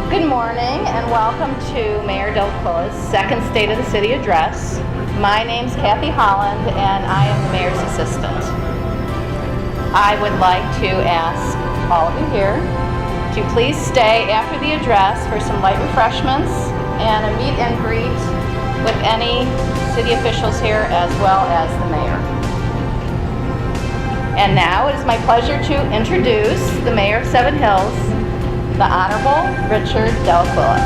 Good morning and welcome to Mayor Dell'Aquila's second State of the City address. My name's Kathy Holland and I am the Mayor's assistant. I would like to ask all of you here to please stay after the address for some light refreshments and a meet and greet with any city officials here as well as the mayor. And now it is my pleasure to introduce the Mayor of Seven Hills, the Honorable Richard Dell'Aquila.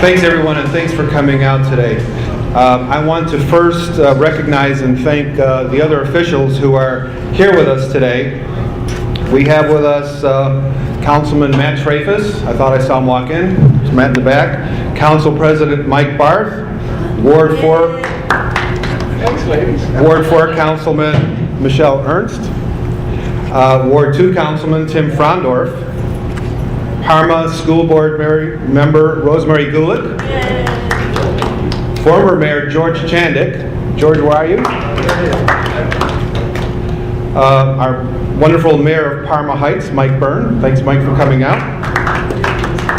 Thanks everyone, and thanks for coming out today. I want to first recognize and thank the other officials who are here with us today. We have with us Councilman Matt Trefis. I thought I saw him walk in. There's Matt in the back. Council President Mike Barth. Ward 4 Councilman Michelle Ernst, Ward 2 Councilman Tim Frondorf, Parma School Board Member Rosemary Gulick, former Mayor George Chandick. George, where are you? Our wonderful Mayor of Parma Heights, Mike Byrne. Thanks, Mike, for coming out.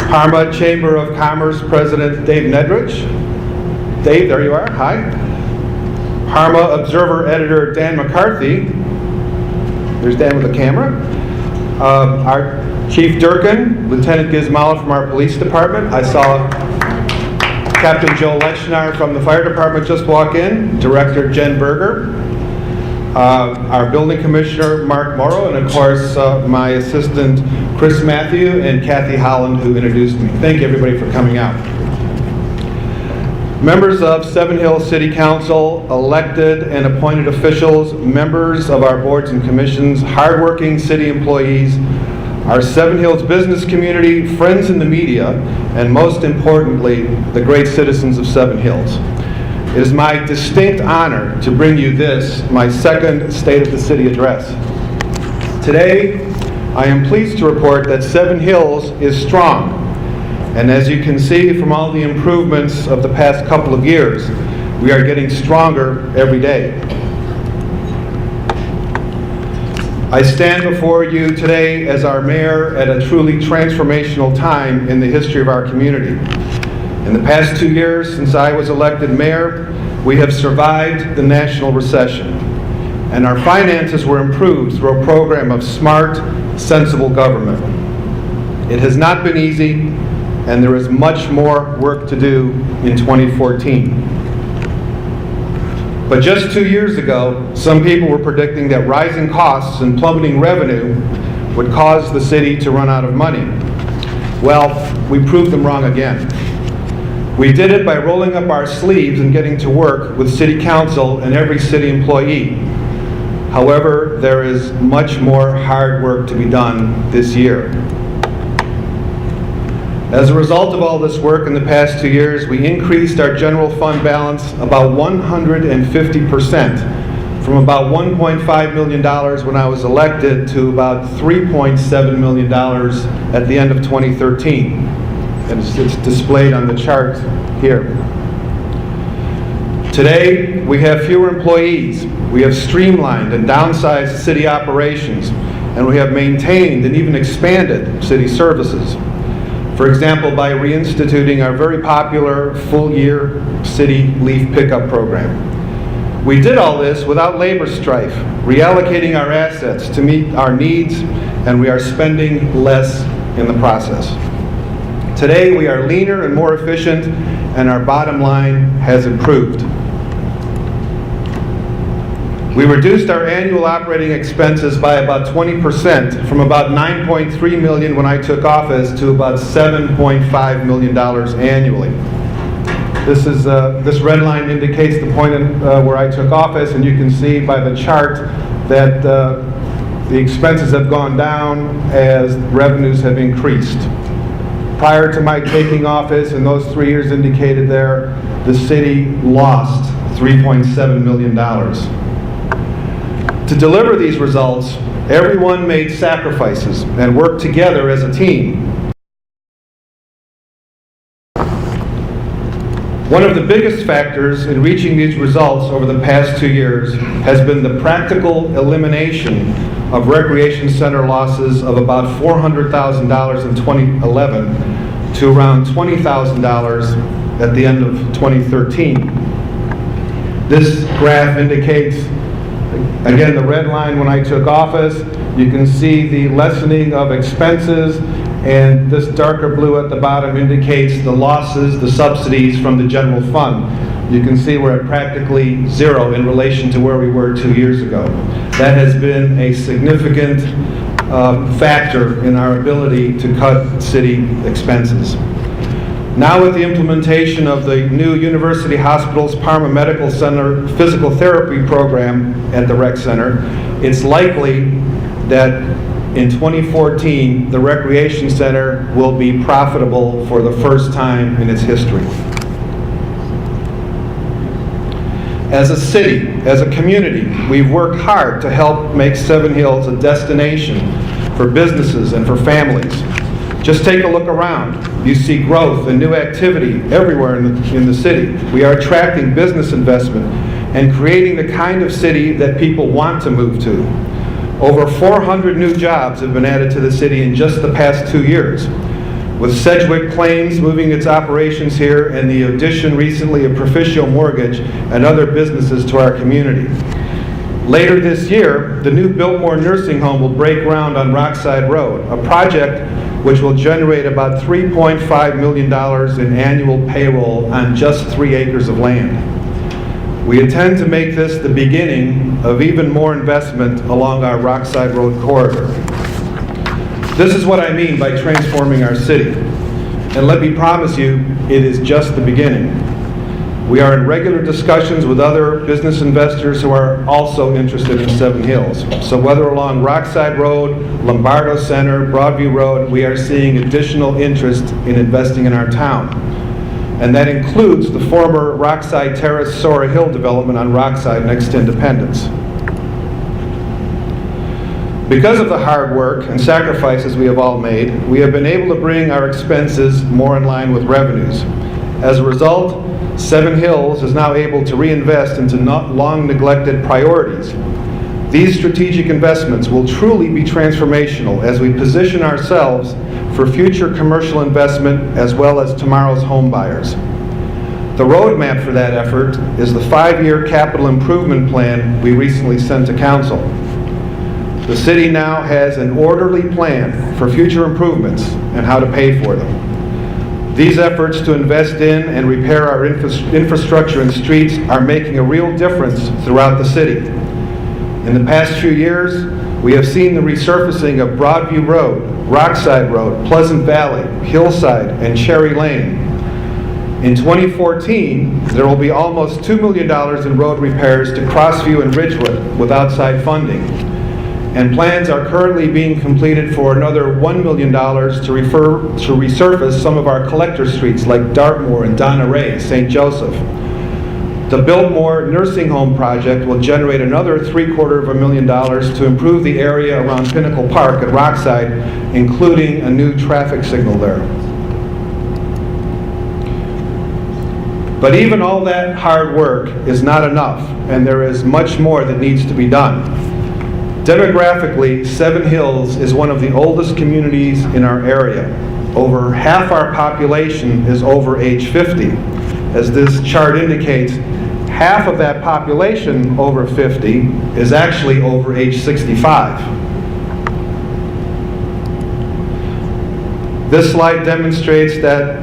Parma Chamber of Commerce President Dave Nedrich. Dave, there you are. Hi. Parma Observer Editor Dan McCarthy. There's Dan with the camera. Our Chief Durkin, Lieutenant Gizmala from our police department. I saw Captain Joe Lechnar from the fire department just walk in. Director Jen Berger. Our building commissioner Mark Morrow, and of course my assistant Chris Matthew and Kathy Holland, who introduced me. Thank you everybody for coming out. Members of Seven Hills City Council, elected and appointed officials, members of our boards and commissions, hardworking city employees, our Seven Hills business community, friends in the media, and most importantly, the great citizens of Seven Hills. It is my distinct honor to bring you this, my second State of the City address. Today, I am pleased to report that Seven Hills is strong. And as you can see from all the improvements of the past couple of years, we are getting stronger every day. I stand before you today as our mayor at a truly transformational time in the history of our community. In the past 2 years since I was elected mayor, we have survived the national recession, and our finances were improved through a program of smart, sensible government. It has not been easy, and there is much more work to do in 2014. But just 2 years ago, some people were predicting that rising costs and plummeting revenue would cause the city to run out of money. Well, we proved them wrong again. We did it by rolling up our sleeves and getting to work with City Council and every city employee. However, there is much more hard work to be done this year. As a result of all this work in the past 2 years, we increased our general fund balance about 150%, from about $1.5 million when I was elected to about $3.7 million at the end of 2013. And it's displayed on the chart here. Today, we have fewer employees. We have streamlined and downsized city operations, and we have maintained and even expanded city services. For example, by reinstituting our very popular full-year city leaf pickup program. We did all this without labor strife, reallocating our assets to meet our needs, and we are spending less in the process. Today, we are leaner and more efficient, and our bottom line has improved. We reduced our annual operating expenses by about 20%, from about $9.3 million when I took office to about $7.5 million annually. This red line indicates the point where I took office, and you can see by the chart that the expenses have gone down as revenues have increased. Prior to my taking office, and those 3 years indicated there, the city lost $3.7 million. To deliver these results, everyone made sacrifices and worked together as a team. One of the biggest factors in reaching these results over the past 2 years has been the practical elimination of recreation center losses of about $400,000 in 2011 to around $20,000 at the end of 2013. This graph indicates, again, the red line when I took office. You can see the lessening of expenses, and this darker blue at the bottom indicates the losses, the subsidies from the general fund. You can see we're at practically zero in relation to where we were 2 years ago. That has been a significant factor in our ability to cut city expenses. Now with the implementation of the new University Hospital's Parma Medical Center physical therapy program at the rec center, it's likely that in 2014 the recreation center will be profitable for the first time in its history. As a city, as a community, we've worked hard to help make Seven Hills a destination for businesses and for families. Just take a look around. You see growth and new activity everywhere in the city. We are attracting business investment and creating the kind of city that people want to move to. Over 400 new jobs have been added to the city in just the past 2 years. With Sedgwick Plains moving its operations here and the addition recently of Proficio Mortgage and other businesses to our community. Later this year, the new Biltmore Nursing Home will break ground on Rockside Road, a project which will generate about $3.5 million in annual payroll on just 3 acres of land. We intend to make this the beginning of even more investment along our Rockside Road corridor. This is what I mean by transforming our city. And let me promise you, it is just the beginning. We are in regular discussions with other business investors who are also interested in Seven Hills. So whether along Rockside Road, Lombardo Center, Broadview Road, we are seeing additional interest in investing in our town. And that includes the former Rockside Terrace Sora Hill development on Rockside next to Independence. Because of the hard work and sacrifices we have all made, we have been able to bring our expenses more in line with revenues. As a result, Seven Hills is now able to reinvest into long-neglected priorities. These strategic investments will truly be transformational as we position ourselves for future commercial investment as well as tomorrow's home buyers. The roadmap for that effort is the 5-year capital improvement plan we recently sent to council. The city now has an orderly plan for future improvements and how to pay for them. These efforts to invest in and repair our infrastructure and streets are making a real difference throughout the city. In the past few years, we have seen the resurfacing of Broadview Road, Rockside Road, Pleasant Valley, Hillside, and Cherry Lane. In 2014, there will be almost $2 million in road repairs to Crossview and Ridgewood with outside funding. And plans are currently being completed for another $1 million to resurface some of our collector streets like Dartmoor and Donna Ray, St. Joseph. The Biltmore Nursing Home project will generate another $750,000 to improve the area around Pinnacle Park at Rockside, including a new traffic signal there. But even all that hard work is not enough, and there is much more that needs to be done. Demographically, Seven Hills is one of the oldest communities in our area. Over half our population is over age 50. As this chart indicates, half of that population over 50 is actually over age 65. This slide demonstrates that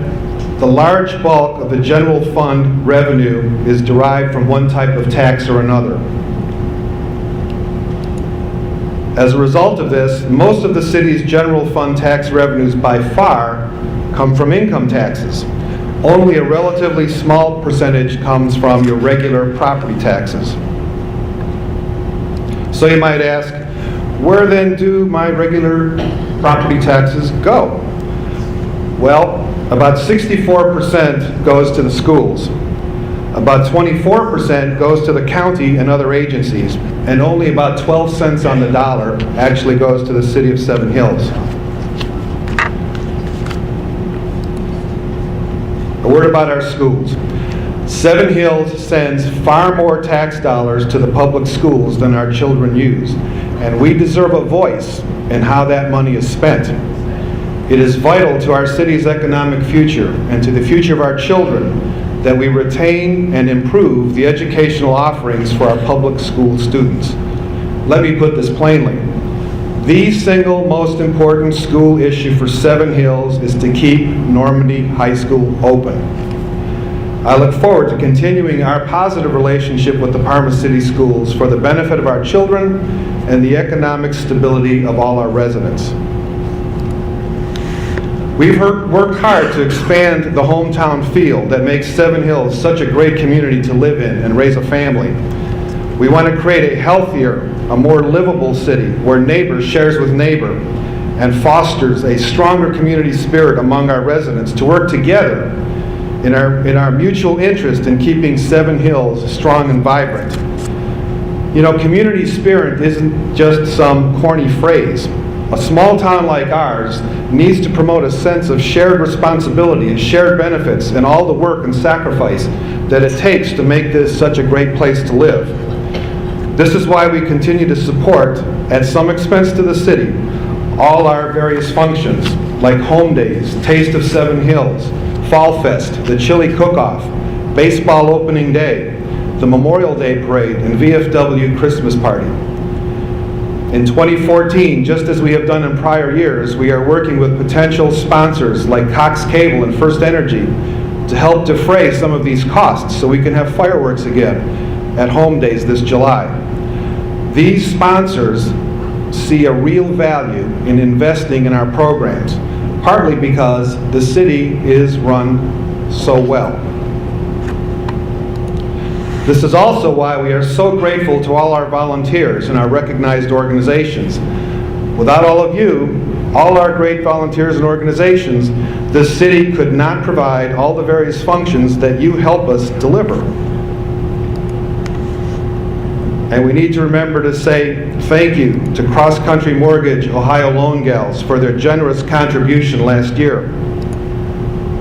the large bulk of the general fund revenue is derived from one type of tax or another. As a result of this, most of the city's general fund tax revenues by far come from income taxes. Only a relatively small percentage comes from your regular property taxes. So you might ask, where then do my regular property taxes go? Well, about 64% goes to the schools. About 24% goes to the county and other agencies, and only about 12 cents on the dollar actually goes to the city of Seven Hills. A word about our schools. Seven Hills sends far more tax dollars to the public schools than our children use. and we deserve a voice in how that money is spent. It is vital to our city's economic future and to the future of our children that we retain and improve the educational offerings for our public school students. Let me put this plainly. The single most important school issue for Seven Hills is to keep Normandy High School open. I look forward to continuing our positive relationship with the Parma City Schools for the benefit of our children and the economic stability of all our residents. We've worked hard to expand the hometown feel that makes Seven Hills such a great community to live in and raise a family. We want to create a healthier, a more livable city where neighbor shares with neighbor and fosters a stronger community spirit among our residents to work together in our mutual interest in keeping Seven Hills strong and vibrant. You know, community spirit isn't just some corny phrase. A small town like ours needs to promote a sense of shared responsibility and shared benefits and all the work and sacrifice that it takes to make this such a great place to live. This is why we continue to support, at some expense to the city, all our various functions like Home Days, Taste of Seven Hills, Fall Fest, the Chili Cook-Off, Baseball Opening Day, the Memorial Day Parade, and VFW Christmas Party. In 2014, just as we have done in prior years, we are working with potential sponsors like Cox Cable and First Energy to help defray some of these costs so we can have fireworks again at Home Days this July. These sponsors see a real value in investing in our programs, partly because the city is run so well. This is also why we are so grateful to all our volunteers and our recognized organizations. Without all of you, all our great volunteers and organizations, the city could not provide all the various functions that you help us deliver. And we need to remember to say thank you to Cross Country Mortgage Ohio Loan Gals for their generous contribution last year.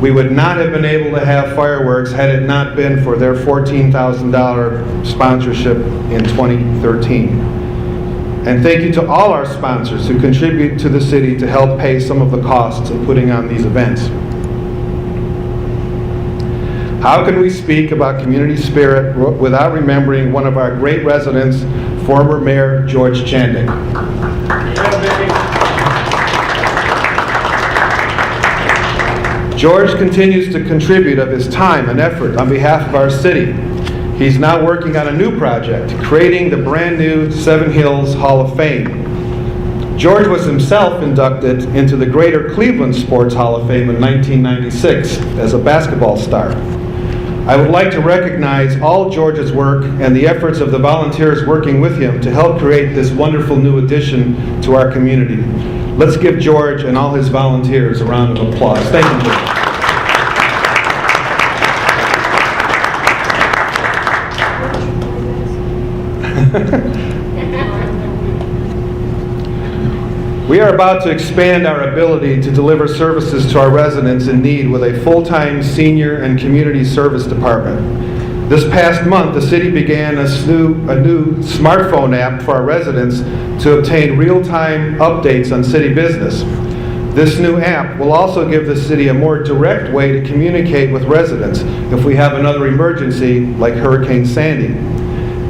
We would not have been able to have fireworks had it not been for their $14,000 sponsorship in 2013. And thank you to all our sponsors who contribute to the city to help pay some of the costs of putting on these events. How can we speak about community spirit without remembering one of our great residents, former Mayor George Chandick? George continues to contribute of his time and effort on behalf of our city. He's now working on a new project, creating the brand new Seven Hills Hall of Fame. George was himself inducted into the Greater Cleveland Sports Hall of Fame in 1996 as a basketball star. I would like to recognize all George's work and the efforts of the volunteers working with him to help create this wonderful new addition to our community. Let's give George and all his volunteers a round of applause. Thank you, George. We are about to expand our ability to deliver services to our residents in need with a full-time senior and community service department. This past month, the city began a new smartphone app for our residents to obtain real-time updates on city business. This new app will also give the city a more direct way to communicate with residents if we have another emergency like Hurricane Sandy.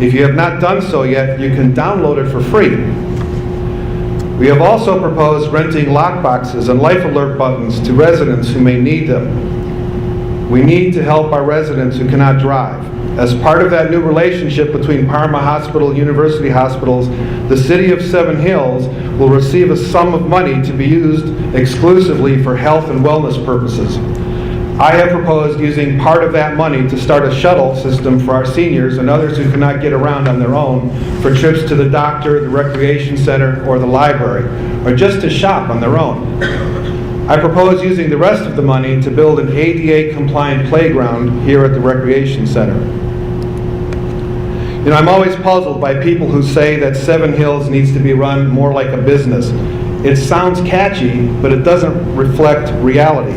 If you have not done so yet, you can download it for free. We have also proposed renting lockboxes and life alert buttons to residents who may need them. We need to help our residents who cannot drive. As part of that new relationship between Parma Hospital and University Hospitals, the City of Seven Hills will receive a sum of money to be used exclusively for health and wellness purposes. I have proposed using part of that money to start a shuttle system for our seniors and others who cannot get around on their own for trips to the doctor, the recreation center, or the library, or just to shop on their own. I propose using the rest of the money to build an ADA-compliant playground here at the recreation center. You know, I'm always puzzled by people who say that Seven Hills needs to be run more like a business. It sounds catchy, but it doesn't reflect reality.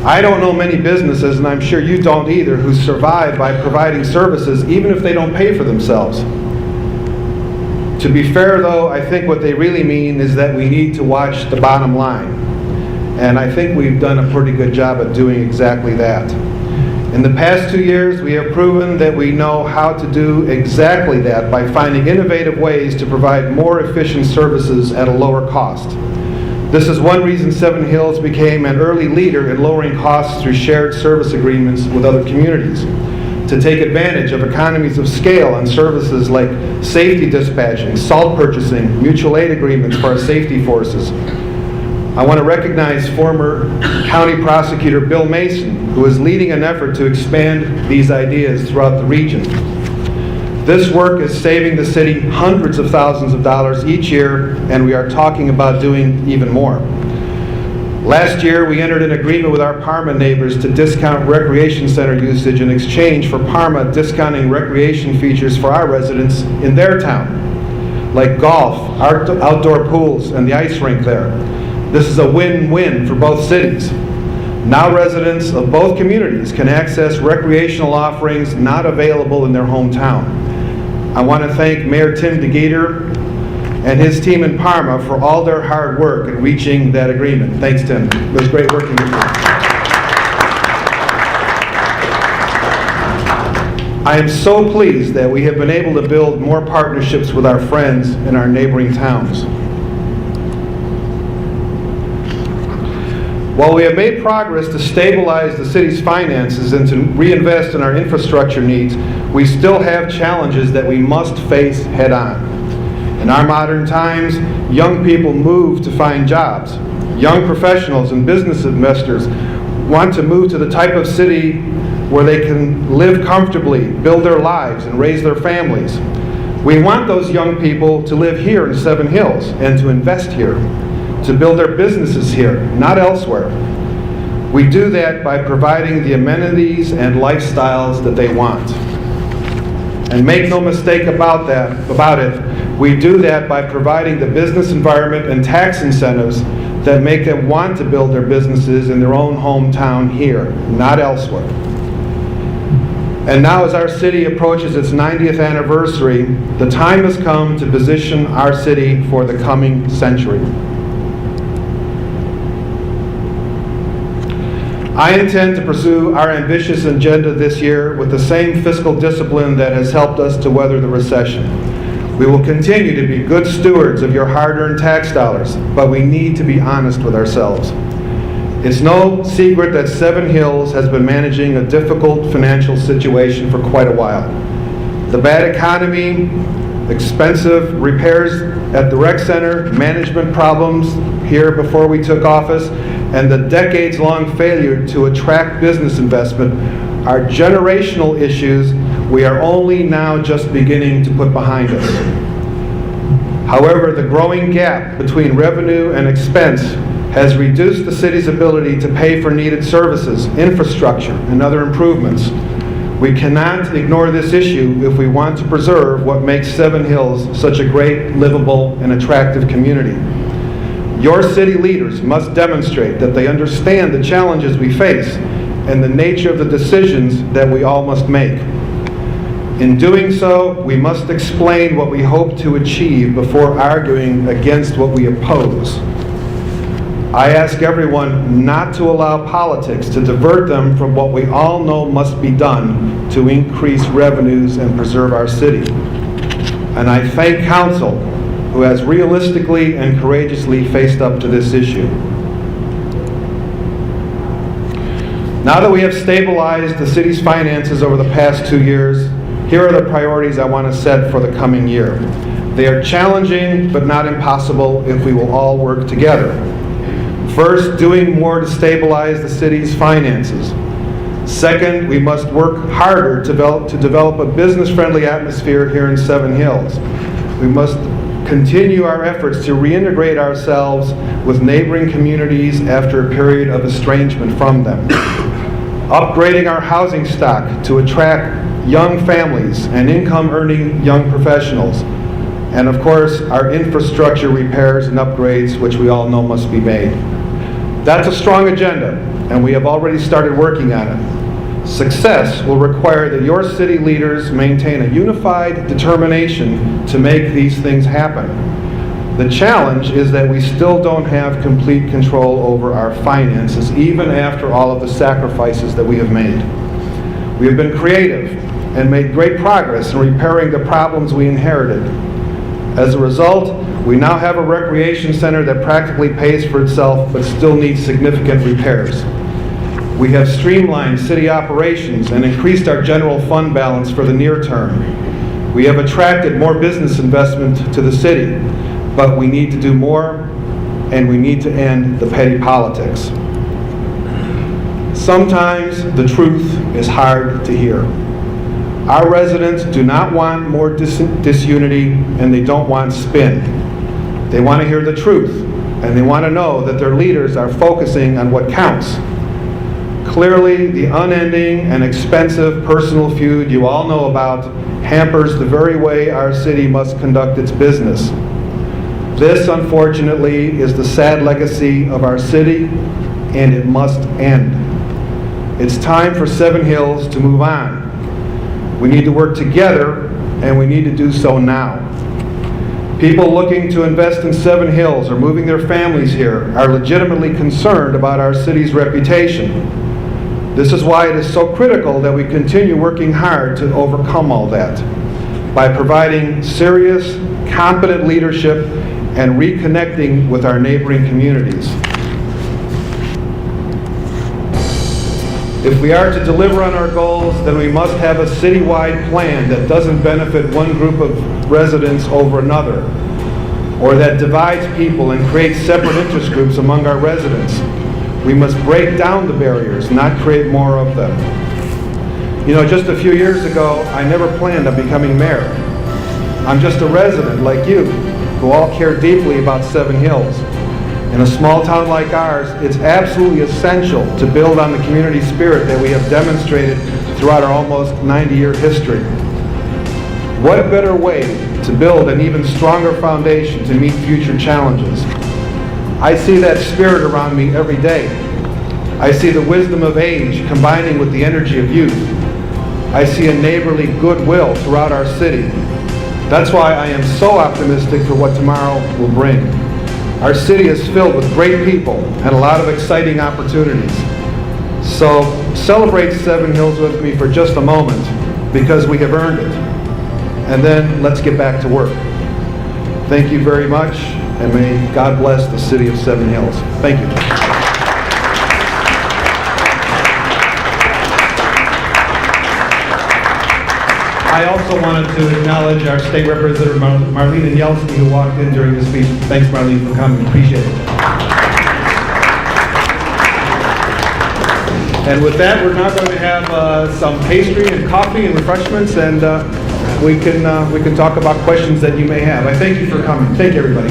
I don't know many businesses, and I'm sure you don't either, who survive by providing services even if they don't pay for themselves. To be fair, though, I think what they really mean is that we need to watch the bottom line. And I think we've done a pretty good job at doing exactly that. In the past 2 years, we have proven that we know how to do exactly that by finding innovative ways to provide more efficient services at a lower cost. This is one reason Seven Hills became an early leader in lowering costs through shared service agreements with other communities, to take advantage of economies of scale on services like safety dispatching, salt purchasing, mutual aid agreements for our safety forces. I want to recognize former County Prosecutor Bill Mason, who is leading an effort to expand these ideas throughout the region. This work is saving the city hundreds of thousands of dollars each year, and we are talking about doing even more. Last year, we entered an agreement with our Parma neighbors to discount recreation center usage in exchange for Parma discounting recreation features for our residents in their town, like golf, outdoor pools, and the ice rink there. This is a win-win for both cities. Now residents of both communities can access recreational offerings not available in their hometown. I want to thank Mayor Tim DeGeeter and his team in Parma for all their hard work in reaching that agreement. Thanks, Tim. It was great working with you. I am so pleased that we have been able to build more partnerships with our friends in our neighboring towns. While we have made progress to stabilize the city's finances and to reinvest in our infrastructure needs, we still have challenges that we must face head-on. In our modern times, young people move to find jobs. Young professionals and business investors want to move to the type of city where they can live comfortably, build their lives, and raise their families. We want those young people to live here in Seven Hills and to invest here, to build their businesses here, not elsewhere. We do that by providing the amenities and lifestyles that they want. And make no mistake about it, we do that by providing the business environment and tax incentives that make them want to build their businesses in their own hometown here, not elsewhere. And now as our city approaches its 90th anniversary, the time has come to position our city for the coming century. I intend to pursue our ambitious agenda this year with the same fiscal discipline that has helped us to weather the recession. We will continue to be good stewards of your hard-earned tax dollars, but we need to be honest with ourselves. It's no secret that Seven Hills has been managing a difficult financial situation for quite a while. The bad economy, expensive repairs at the rec center, management problems here before we took office, and the decades-long failure to attract business investment are generational issues we are only now just beginning to put behind us. However, the growing gap between revenue and expense has reduced the city's ability to pay for needed services, infrastructure, and other improvements. We cannot ignore this issue if we want to preserve what makes Seven Hills such a great, livable, and attractive community. Your city leaders must demonstrate that they understand the challenges we face and the nature of the decisions that we all must make. In doing so, we must explain what we hope to achieve before arguing against what we oppose. I ask everyone not to allow politics to divert them from what we all know must be done to increase revenues and preserve our city. And I thank council who has realistically and courageously faced up to this issue. Now that we have stabilized the city's finances over the past 2 years, here are the priorities I want to set for the coming year. They are challenging, but not impossible if we will all work together. First, doing more to stabilize the city's finances. Second, we must work harder to develop a business-friendly atmosphere here in Seven Hills. We must continue our efforts to reintegrate ourselves with neighboring communities after a period of estrangement from them. Upgrading our housing stock to attract young families and income-earning young professionals. And of course, our infrastructure repairs and upgrades, which we all know must be made. That's a strong agenda, and we have already started working on it. Success will require that your city leaders maintain a unified determination to make these things happen. The challenge is that we still don't have complete control over our finances, even after all of the sacrifices that we have made. We have been creative and made great progress in repairing the problems we inherited. As a result, we now have a recreation center that practically pays for itself but still needs significant repairs. We have streamlined city operations and increased our general fund balance for the near term. We have attracted more business investment to the city, but we need to do more, and we need to end the petty politics. Sometimes the truth is hard to hear. Our residents do not want more disunity, and they don't want spin. They want to hear the truth, and they want to know that their leaders are focusing on what counts. Clearly, the unending and expensive personal feud you all know about hampers the very way our city must conduct its business. This, unfortunately, is the sad legacy of our city, and it must end. It's time for Seven Hills to move on. We need to work together, and we need to do so now. People looking to invest in Seven Hills or moving their families here are legitimately concerned about our city's reputation. This is why it is so critical that we continue working hard to overcome all that by providing serious, competent leadership and reconnecting with our neighboring communities. If we are to deliver on our goals, then we must have a citywide plan that doesn't benefit one group of residents over another, or that divides people and creates separate interest groups among our residents. We must break down the barriers, not create more of them. You know, just a few years ago, I never planned on becoming mayor. I'm just a resident like you, who all care deeply about Seven Hills. In a small town like ours, it's absolutely essential to build on the community spirit that we have demonstrated throughout our almost 90-year history. What better way to build an even stronger foundation to meet future challenges? I see that spirit around me every day. I see the wisdom of age combining with the energy of youth. I see a neighborly goodwill throughout our city. That's why I am so optimistic for what tomorrow will bring. Our city is filled with great people and a lot of exciting opportunities. So celebrate Seven Hills with me for just a moment, because we have earned it. And then let's get back to work. Thank you very much, and may God bless the city of Seven Hills. Thank you. I also wanted to acknowledge our state representative, Marlene Yelsky, who walked in during the speech. Thanks, Marlene, for coming. Appreciate it. And with that, we're now going to have some pastry and coffee and refreshments, and we can talk about questions that you may have. I thank you for coming. Thank you, everybody.